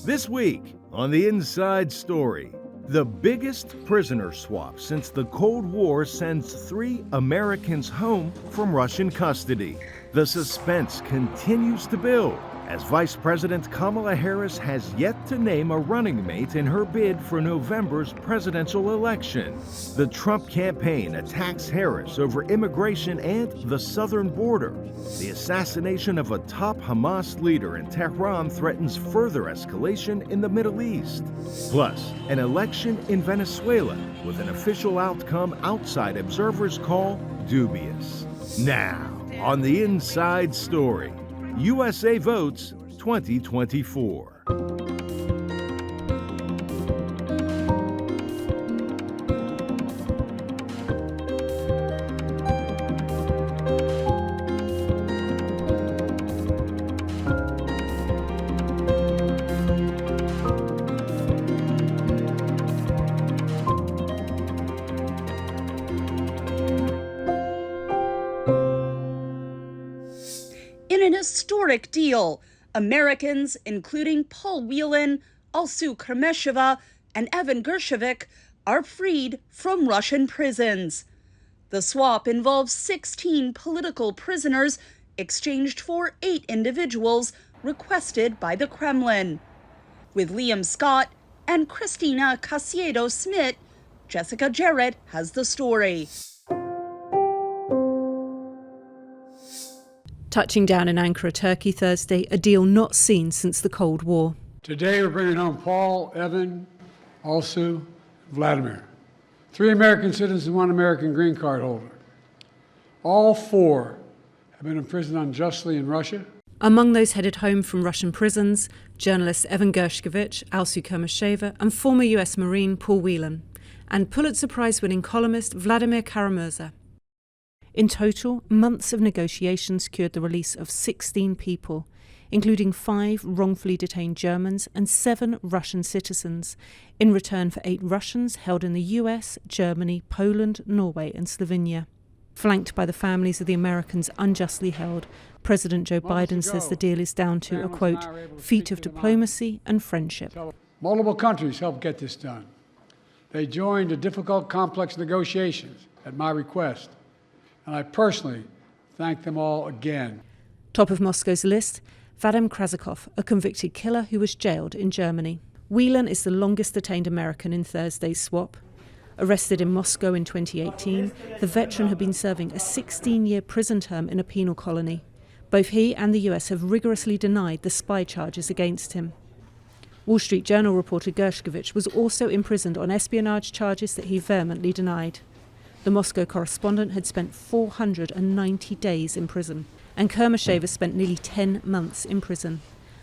This week on The Inside Story, the biggest prisoner swap since the Cold War sends 3 Americans home from Russian custody. The suspense continues to build as Vice President Kamala Harris has yet to name a running mate in her bid for November's presidential election. The Trump campaign attacks Harris over immigration and the southern border. The assassination of a top Hamas leader in Tehran threatens further escalation in the Middle East. Plus, an election in Venezuela with an official outcome outside observers call dubious. Now, on The Inside Story, USA Votes 2024. In an historic deal, Americans, including Paul Whelan, Alsu Kermesheva, and Evan Gershkovich, are freed from Russian prisons. The swap involves 16 political prisoners exchanged for 8 individuals requested by the Kremlin. With Liam Scott and Christina Casiedo-Smith, Jessica Jarrett has the story. Touching down in Ankara, Turkey Thursday, a deal not seen since the Cold War. Today we're bringing home Paul, Evan, Alsu, Vladimir. 3 American citizens and 1 American green card holder. All 4 have been imprisoned unjustly in Russia. Among those headed home from Russian prisons, journalists Evan Gershkovich, Alsu Kermesheva, and former US Marine Paul Whelan, and Pulitzer Prize-winning columnist Vladimir Kara-Murza. In total, months of negotiations secured the release of 16 people, including 5 wrongfully detained Germans and 7 Russian citizens, in return for 8 Russians held in the US, Germany, Poland, Norway and Slovenia. Flanked by the families of the Americans unjustly held, President Joe Biden says the deal is down to a, quote, feat of diplomacy and friendship. Multiple countries helped get this done. They joined the difficult, complex negotiations at my request. And I personally thank them all again. Top of Moscow's list, Vadim Krazikov, a convicted killer who was jailed in Germany. Whelan is the longest detained American in Thursday's swap. Arrested in Moscow in 2018, the veteran had been serving a 16-year prison term in a penal colony. Both he and the US have rigorously denied the spy charges against him. Wall Street Journal reporter Gershkovich was also imprisoned on espionage charges that he vehemently denied. The Moscow correspondent had spent 490 days in prison, and Kermesheva spent nearly 10 months in prison.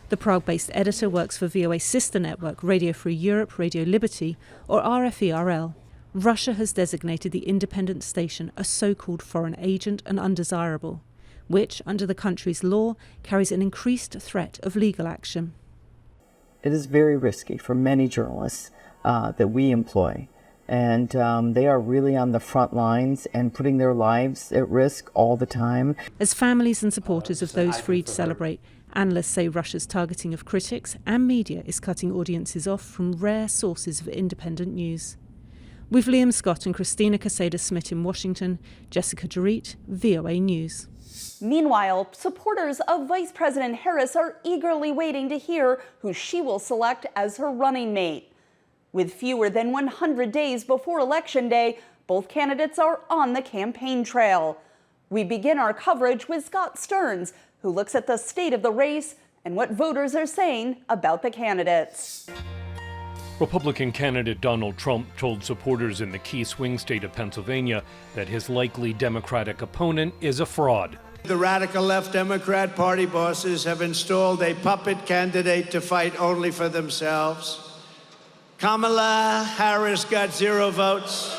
The Prague-based editor works for VOA's sister network, Radio Free Europe, Radio Liberty, or RFE-RL. Russia has designated the independent station a so-called foreign agent and undesirable, which, under the country's law, carries an increased threat of legal action. It is very risky for many journalists that we employ. And they are really on the front lines and putting their lives at risk all the time. As families and supporters of those freed celebrate, analysts say Russia's targeting of critics and media is cutting audiences off from rare sources of independent news. With Liam Scott and Christina Caseda-Smith in Washington, Jessica Jarrett, VOA News. Meanwhile, supporters of Vice President Harris are eagerly waiting to hear who she will select as her running mate. With fewer than 100 days before Election Day, both candidates are on the campaign trail. We begin our coverage with Scott Stearns, who looks at the state of the race and what voters are saying about the candidates. Republican candidate Donald Trump told supporters in the key swing state of Pennsylvania that his likely Democratic opponent is a fraud. The radical left Democrat Party bosses have installed a puppet candidate to fight only for themselves. Kamala Harris got 0 votes.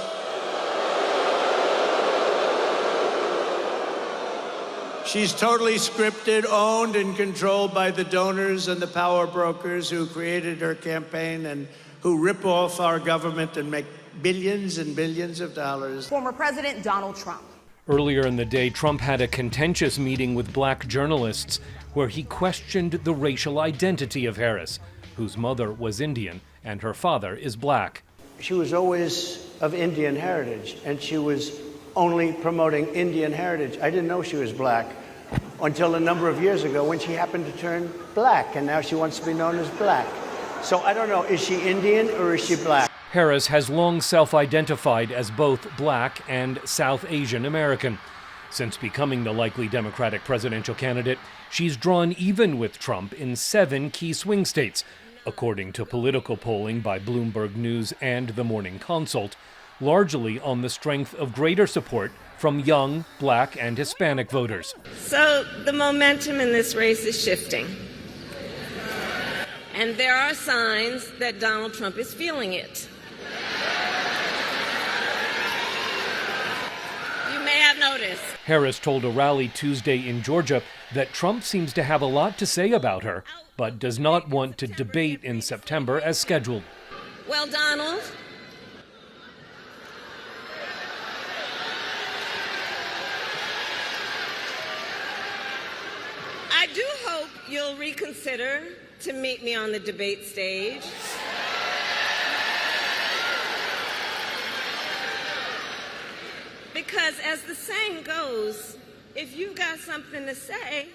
She's totally scripted, owned, and controlled by the donors and the power brokers who created her campaign and who rip off our government and make billions and billions of dollars. Former President Donald Trump. Earlier in the day, Trump had a contentious meeting with black journalists where he questioned the racial identity of Harris. whose mother was Indian and her father is black. She was always of Indian heritage, and she was only promoting Indian heritage. I didn't know she was black until a number of years ago when she happened to turn black, and now she wants to be known as black. So I don't know, is she Indian or is she black? Harris has long self-identified as both black and South Asian American. Since becoming the likely Democratic presidential candidate, she's drawn even with Trump in 7 key swing states, according to political polling by Bloomberg News and The Morning Consult, largely on the strength of greater support from young black and Hispanic voters. So the momentum in this race is shifting. And there are signs that Donald Trump is feeling it. You may have noticed. Harris told a rally Tuesday in Georgia that Trump seems to have a lot to say about her, but does not want to debate in September as scheduled. Well, Donald, I do hope you'll reconsider to meet me on the debate stage. Because as the saying goes, if you've got something to say, say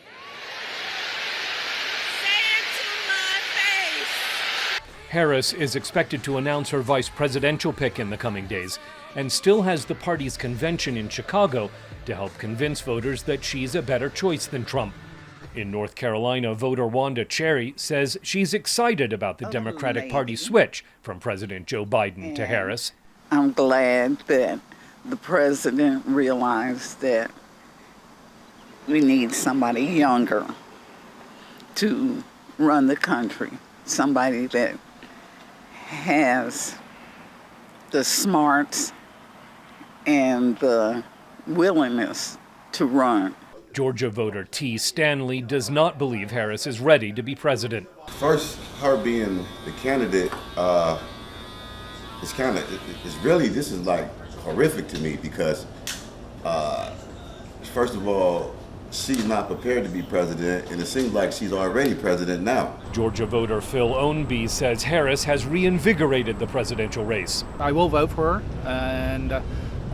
it to my face. Harris is expected to announce her vice presidential pick in the coming days and still has the party's convention in Chicago to help convince voters that she's a better choice than Trump. In North Carolina, voter Wanda Cherry says she's excited about the Democratic Party switch from President Joe Biden to Harris. I'm glad that the president realized that we need somebody younger to run the country, somebody that has the smarts and the willingness to run. Georgia voter T. Stanley does not believe Harris is ready to be president. First, her being the candidate, this is like horrific to me because, first of all, she's not prepared to be president, and it seems like she's already president now. Georgia voter Phil Ownby says Harris has reinvigorated the presidential race. I will vote for her, and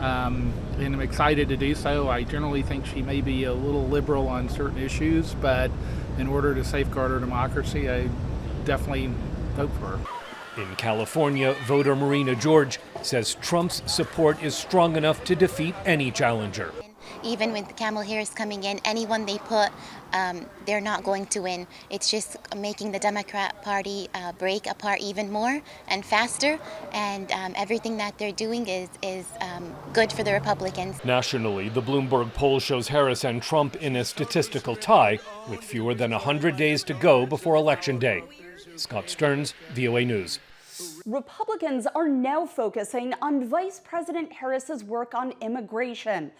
I'm excited to do so. I generally think she may be a little liberal on certain issues, but in order to safeguard our democracy, I definitely vote for her. In California, voter Marina George says Trump's support is strong enough to defeat any challenger. Even with Kamala Harris coming in, anyone they put, they're not going to win. It's just making the Democrat Party break apart even more and faster, and everything that they're doing is good for the Republicans. Nationally, the Bloomberg poll shows Harris and Trump in a statistical tie with fewer than 100 days to go before Election Day. Scott Stearns, VOA News. Republicans are now focusing on Vice President Harris's work on immigration,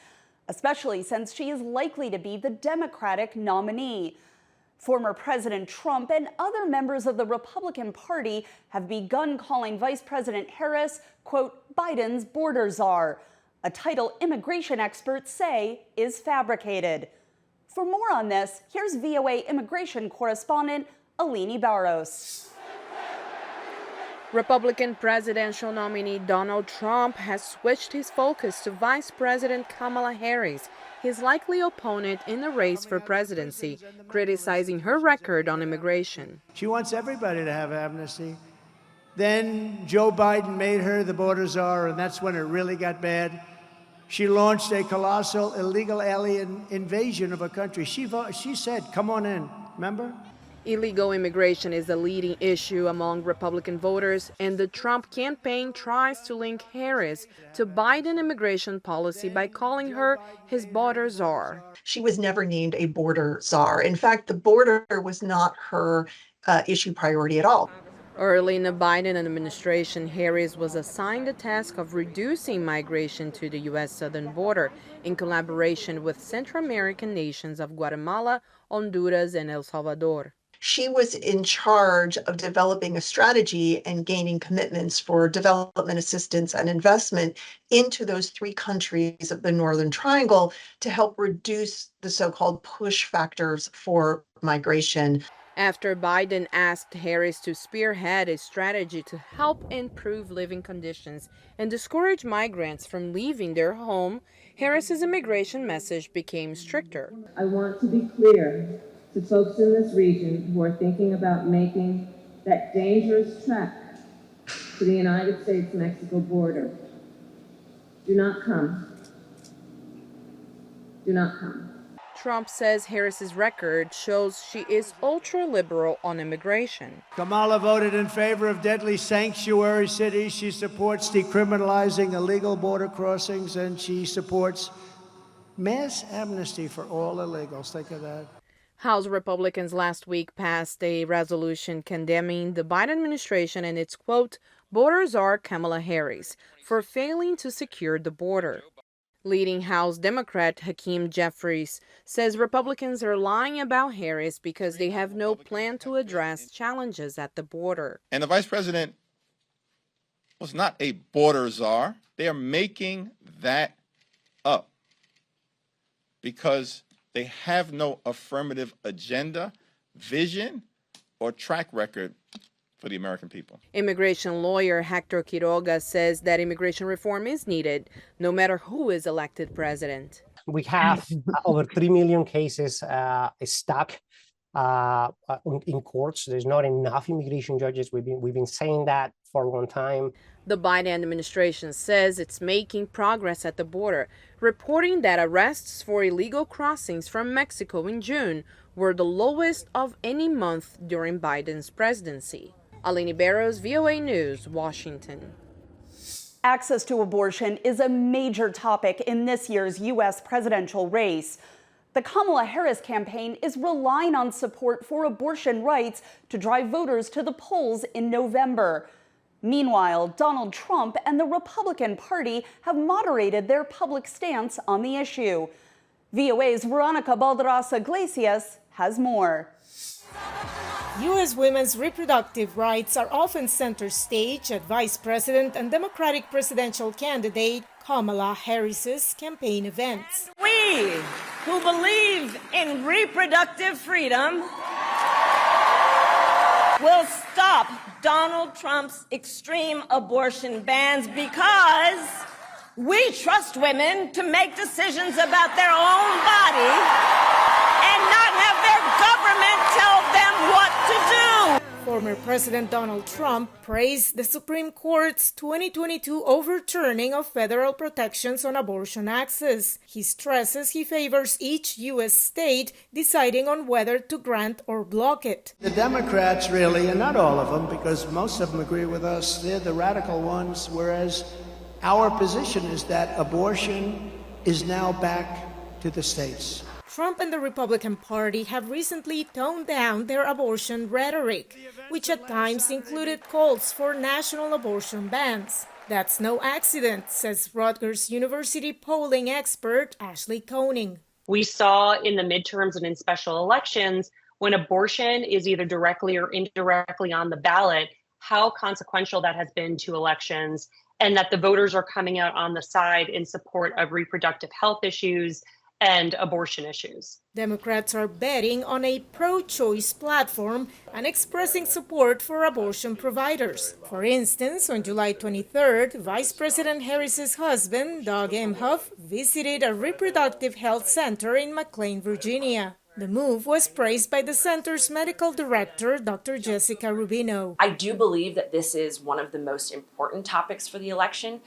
especially since she is likely to be the Democratic nominee. Former President Trump and other members of the Republican Party have begun calling Vice President Harris, quote, Biden's border czar, a title immigration experts say is fabricated. For more on this, here's VOA immigration correspondent Alini Barros. Republican presidential nominee Donald Trump has switched his focus to Vice President Kamala Harris, his likely opponent in the race for presidency, criticizing her record on immigration. She wants everybody to have amnesty. Then Joe Biden made her the border czar, and that's when it really got bad. She launched a colossal illegal alien invasion of a country. She said, come on in, remember? Illegal immigration is the leading issue among Republican voters, and the Trump campaign tries to link Harris to Biden immigration policy by calling her his border czar. She was never named a border czar. In fact, the border was not her issue priority at all. Early in the Biden administration, Harris was assigned the task of reducing migration to the U.S. southern border in collaboration with Central American nations of Guatemala, Honduras, and El Salvador. She was in charge of developing a strategy and gaining commitments for development assistance and investment into those 3 countries of the Northern Triangle to help reduce the so-called push factors for migration. after Biden asked Harris to spearhead a strategy to help improve living conditions and discourage migrants from leaving their home. Harris's immigration message became stricter. I want to be clear to folks in this region who are thinking about making that dangerous trek to the United States-Mexico border. Do not come. Do not come. Trump says Harris's record shows she is ultra-liberal on immigration. Kamala voted in favor of deadly sanctuary cities. She supports decriminalizing illegal border crossings, and she supports mass amnesty for all illegals. Think of that. House Republicans last week passed a resolution condemning the Biden administration and its, quote, border czar Kamala Harris for failing to secure the border. Leading House Democrat Hakeem Jeffries says Republicans are lying about Harris because they have no plan to address challenges at the border. And the vice president was not a border czar. They are making that up because they have no affirmative agenda, vision, or track record for the American people. Immigration lawyer Hector Quiroga says that immigration reform is needed, no matter who is elected president. We have over 3 million cases stuck in courts. There's not enough immigration judges. We've been saying that for a long time. The Biden administration says it's making progress at the border, reporting that arrests for illegal crossings from Mexico in June were the lowest of any month during Biden's presidency. Alini Barrows, VOA News, Washington. Access to abortion is a major topic in this year's U.S. presidential race. The Kamala Harris campaign is relying on support for abortion rights to drive voters to the polls in November. Meanwhile, Donald Trump and the Republican Party have moderated their public stance on the issue. VOA's Veronica Balderas Iglesias has more. U.S. women's reproductive rights are often center stage at Vice President and Democratic presidential candidate Kamala Harris's campaign events. We who believe in reproductive freedom will stop Donald Trump's extreme abortion bans because we trust women to make decisions about their own body and not have their government tell them what to do. Former President Donald Trump praised the Supreme Court's 2022 overturning of federal protections on abortion access. He stresses he favors each U.S. state deciding on whether to grant or block it. The Democrats really, and not all of them, because most of them agree with us, they're the radical ones, whereas our position is that abortion is now back to the states. Trump and the Republican Party have recently toned down their abortion rhetoric, which at times included calls for national abortion bans. That's no accident, says Rutgers University polling expert Ashley Koenig. We saw in the midterms and in special elections, when abortion is either directly or indirectly on the ballot, how consequential that has been to elections, and that the voters are coming out on the side in support of reproductive health issues and abortion issues. Democrats are betting on a pro-choice platform and expressing support for abortion providers. For instance, on July 23rd, Vice President Harris's husband, Doug Emhoff, visited a reproductive health center in McLean, Virginia. The move was praised by the center's medical director, Dr. Jessica Rubino. I do believe that this is one of the most important topics for the election.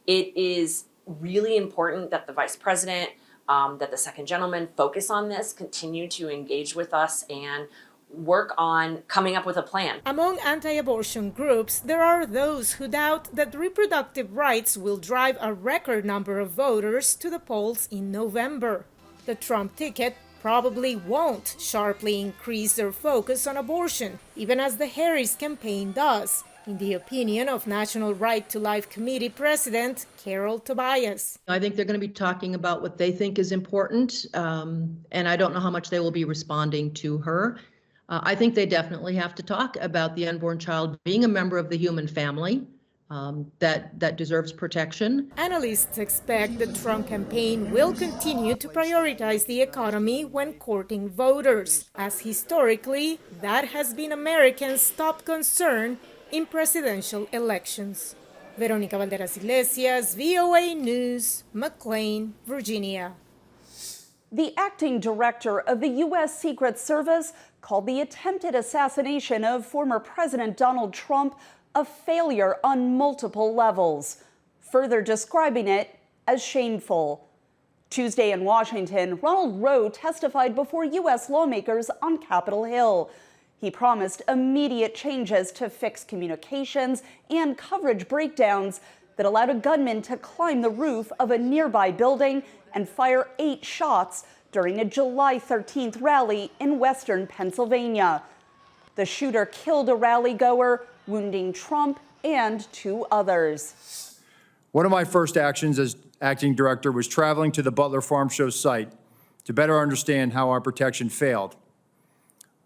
It is really important that the vice president, that the second gentleman focus on this, continue to engage with us and work on coming up with a plan. Among anti-abortion groups, there are those who doubt that reproductive rights will drive a record number of voters to the polls in November. The Trump ticket probably won't sharply increase their focus on abortion, even as the Harris campaign does, in the opinion of National Right to Life Committee President Carol Tobias. I think they're going to be talking about what they think is important, and I don't know how much they will be responding to her. I think they definitely have to talk about the unborn child being a member of the human family, that deserves protection. Analysts expect the Trump campaign will continue to prioritize the economy when courting voters, as historically that has been Americans' top concern in presidential elections. Veronica Valderas Iglesias, VOA News, McLean, Virginia. The acting director of the U.S. Secret Service called the attempted assassination of former President Donald Trump a failure on multiple levels, further describing it as shameful. Tuesday in Washington, Ronald Rowe testified before U.S. lawmakers on Capitol Hill. He promised immediate changes to fix communications and coverage breakdowns that allowed a gunman to climb the roof of a nearby building and fire 8 shots during a July 13th rally in western Pennsylvania. The shooter killed a rally goer, wounding Trump and 2 others. One of my first actions as acting director was traveling to the Butler Farm Show site to better understand how our protection failed.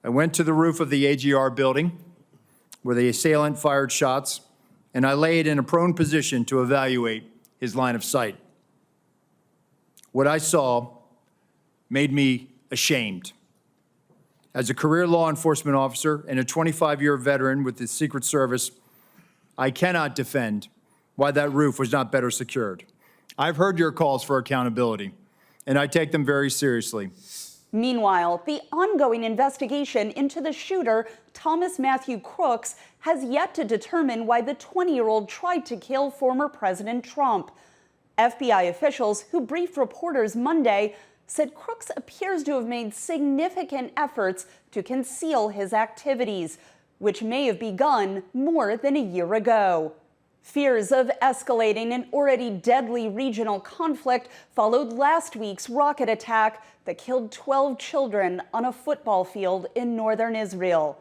I went to the roof of the AGR building where the assailant fired shots, and I laid in a prone position to evaluate his line of sight. What I saw made me ashamed. As a career law enforcement officer and a 25-year veteran with the Secret Service, I cannot defend why that roof was not better secured. I've heard your calls for accountability, and I take them very seriously. Meanwhile, the ongoing investigation into the shooter, Thomas Matthew Crooks, has yet to determine why the 20-year-old tried to kill former President Trump. FBI officials who briefed reporters Monday said Crooks appears to have made significant efforts to conceal his activities, which may have begun more than a year ago. Fears of escalating an already deadly regional conflict followed last week's rocket attack that killed 12 children on a football field in northern Israel.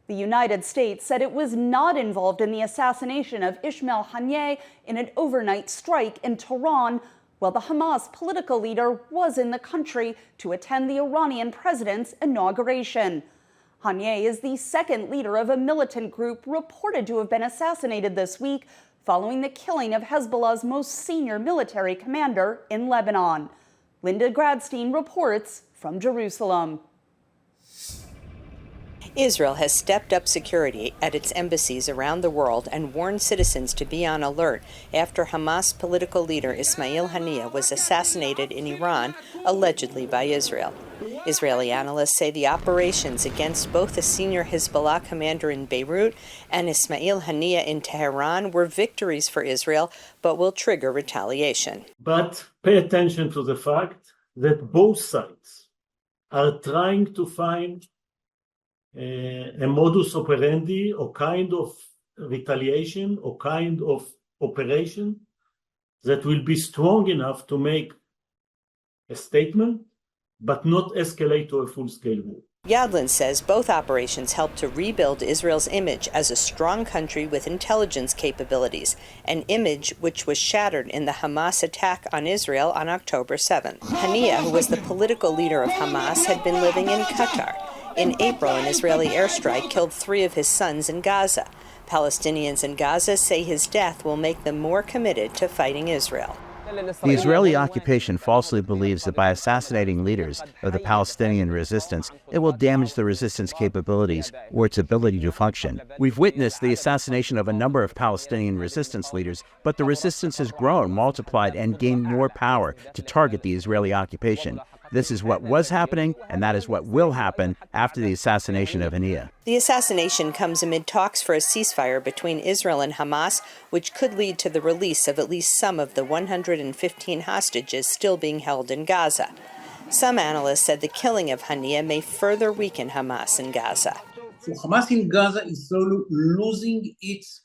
The United States said it was not involved in the assassination of Ismail Haniyeh in an overnight strike in Tehran, while the Hamas political leader was in the country to attend the Iranian president's inauguration. Haniyeh is the second leader of a militant group reported to have been assassinated this week following the killing of Hezbollah's most senior military commander in Lebanon. Linda Gradstein reports from Jerusalem. Israel has stepped up security at its embassies around the world and warned citizens to be on alert after Hamas political leader Ismail Haniyeh was assassinated in Iran, allegedly by Israel. Israeli analysts say the operations against both a senior Hezbollah commander in Beirut and Ismail Haniyeh in Tehran were victories for Israel, but will trigger retaliation. But pay attention to the fact that both sides are trying to find a modus operandi or kind of retaliation or kind of operation that will be strong enough to make a statement but not escalate to a full-scale war. Yadlin says both operations help to rebuild Israel's image as a strong country with intelligence capabilities, an image which was shattered in the Hamas attack on Israel on October 7th. Haniyeh, who was the political leader of Hamas, had been living in Qatar. In April, an Israeli airstrike killed 3 of his sons in Gaza. Palestinians in Gaza say his death will make them more committed to fighting Israel. The Israeli occupation falsely believes that by assassinating leaders of the Palestinian resistance, it will damage the resistance capabilities or its ability to function. We've witnessed the assassination of a number of Palestinian resistance leaders, but the resistance has grown, multiplied, and gained more power to target the Israeli occupation. This is what was happening, and that is what will happen after the assassination of Haniyeh. The assassination comes amid talks for a ceasefire between Israel and Hamas, which could lead to the release of at least some of the 115 hostages still being held in Gaza. Some analysts said the killing of Haniyeh may further weaken Hamas in Gaza. So Hamas in Gaza is slowly losing its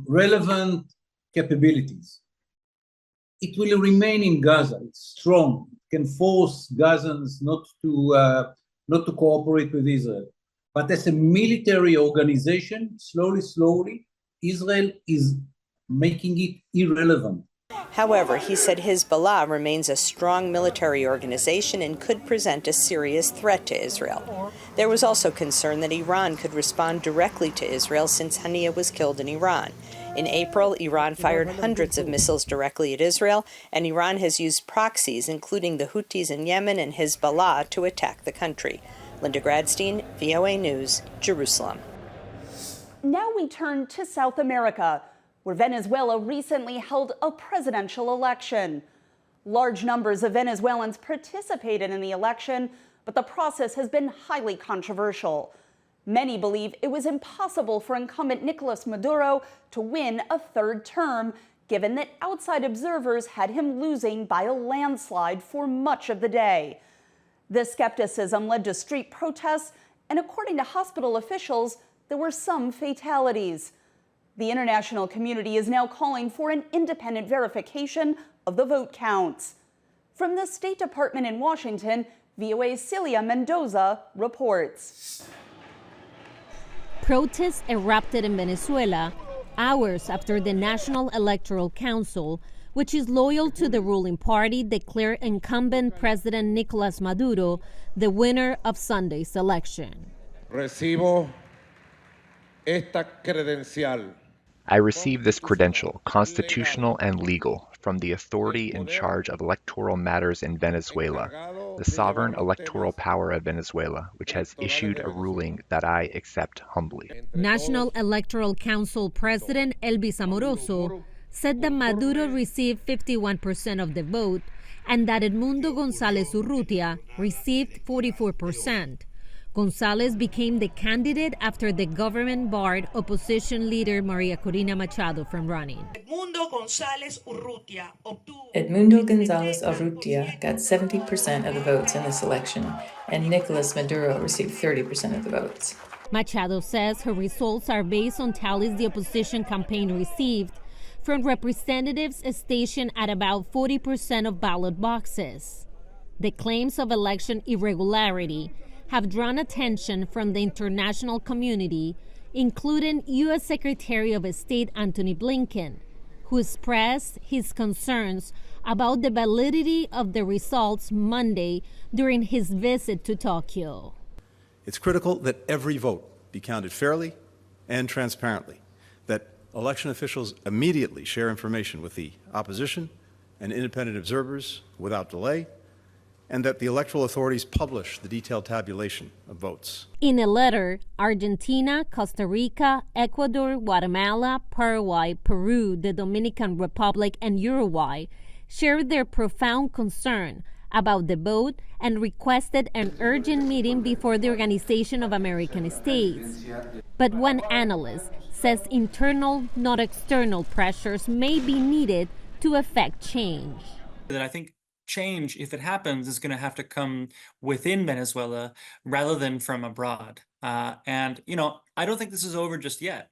relevant capabilities. It will remain in Gaza. It's strong. It can force Gazans not to cooperate with Israel. But as a military organization, slowly, Israel is making it irrelevant. However, he said Hezbollah remains a strong military organization and could present a serious threat to Israel. There was also concern that Iran could respond directly to Israel since Haniyeh was killed in Iran. In April, Iran fired hundreds of missiles directly at Israel, and Iran has used proxies, including the Houthis in Yemen and Hezbollah, to attack the country. Linda Gradstein, VOA News, Jerusalem. Now we turn to South America, where Venezuela recently held a presidential election. Large numbers of Venezuelans participated in the election, but the process has been highly controversial. Many believe it was impossible for incumbent Nicolas Maduro to win a third term, given that outside observers had him losing by a landslide for much of the day. The skepticism led to street protests, and according to hospital officials, there were some fatalities. The international community is now calling for an independent verification of the vote counts. From the State Department in Washington, VOA's Celia Mendoza reports. Protests erupted in Venezuela hours after the National Electoral Council, which is loyal to the ruling party, declared incumbent President Nicolas Maduro the winner of Sunday's election. Recibo esta credencial. I received this credential, constitutional and legal, from the authority in charge of electoral matters in Venezuela, the sovereign electoral power of Venezuela, which has issued a ruling that I accept humbly. National Electoral Council President Elvis Amoroso said that Maduro received 51% of the vote and that Edmundo González Urrutia received 44%. González became the candidate after the government barred opposition leader Maria Corina Machado from running. Edmundo González Urrutia got 70% of the votes in this election, and Nicolas Maduro received 30% of the votes. Machado says her results are based on tallies the opposition campaign received from representatives stationed at about 40% of ballot boxes. The claims of election irregularity have drawn attention from the international community, including U.S. Secretary of State Antony Blinken, who expressed his concerns about the validity of the results Monday during his visit to Tokyo. It's critical that every vote be counted fairly and transparently, that election officials immediately share information with the opposition and independent observers without delay, and that the electoral authorities publish the detailed tabulation of votes. In a letter, Argentina, Costa Rica, Ecuador, Guatemala, Paraguay, Peru, the Dominican Republic, and Uruguay shared their profound concern about the vote and requested an urgent meeting before the Organization of American States. But one analyst says internal, not external pressures may be needed to effect change. I think change, if it happens, is going to have to come within Venezuela rather than from abroad. And I don't think this is over just yet.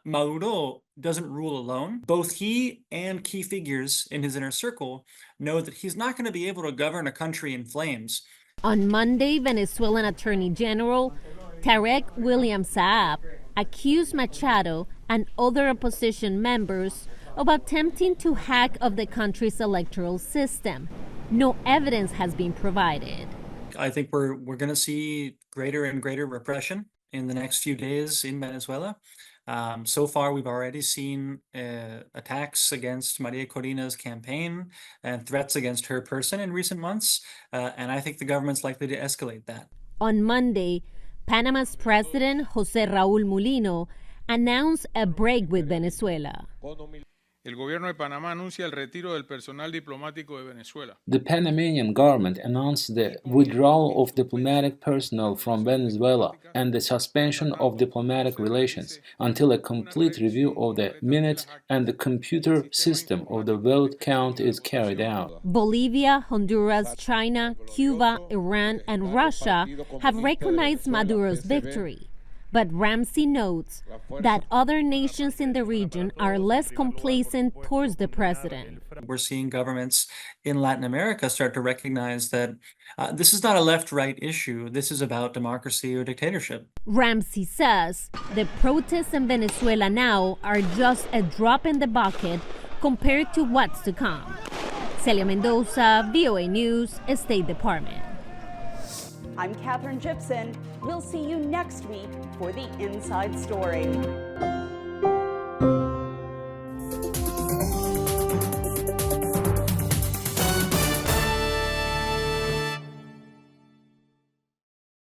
Maduro doesn't rule alone. Both he and key figures in his inner circle know that he's not going to be able to govern a country in flames. On Monday, Venezuelan Attorney General Tarek William Saab accused Machado and other opposition members of attempting to hack of the country's electoral system. No evidence has been provided. I think we're going to see greater and greater repression in the next few days in Venezuela. So far, we've already seen attacks against Maria Corina's campaign and threats against her person in recent months, and I think the government's likely to escalate that. On Monday, Panama's President José Raúl Mulino announced a break with Venezuela. El gobierno de Panamá anuncia el retiro del personal diplomático de Venezuela. The Panamanian government announced the withdrawal of diplomatic personnel from Venezuela and the suspension of diplomatic relations until a complete review of the minutes and the computer system of the vote count is carried out. Bolivia, Honduras, China, Cuba, Iran, and Russia have recognized Maduro's victory. But Ramsey notes that other nations in the region are less complacent towards the president. We're seeing governments in Latin America start to recognize that this is not a left-right issue. This is about democracy or dictatorship. Ramsey says the protests in Venezuela now are just a drop in the bucket compared to what's to come. Celia Mendoza, VOA News, State Department. I'm Katherine Gibson. We'll see you next week for the Inside Story.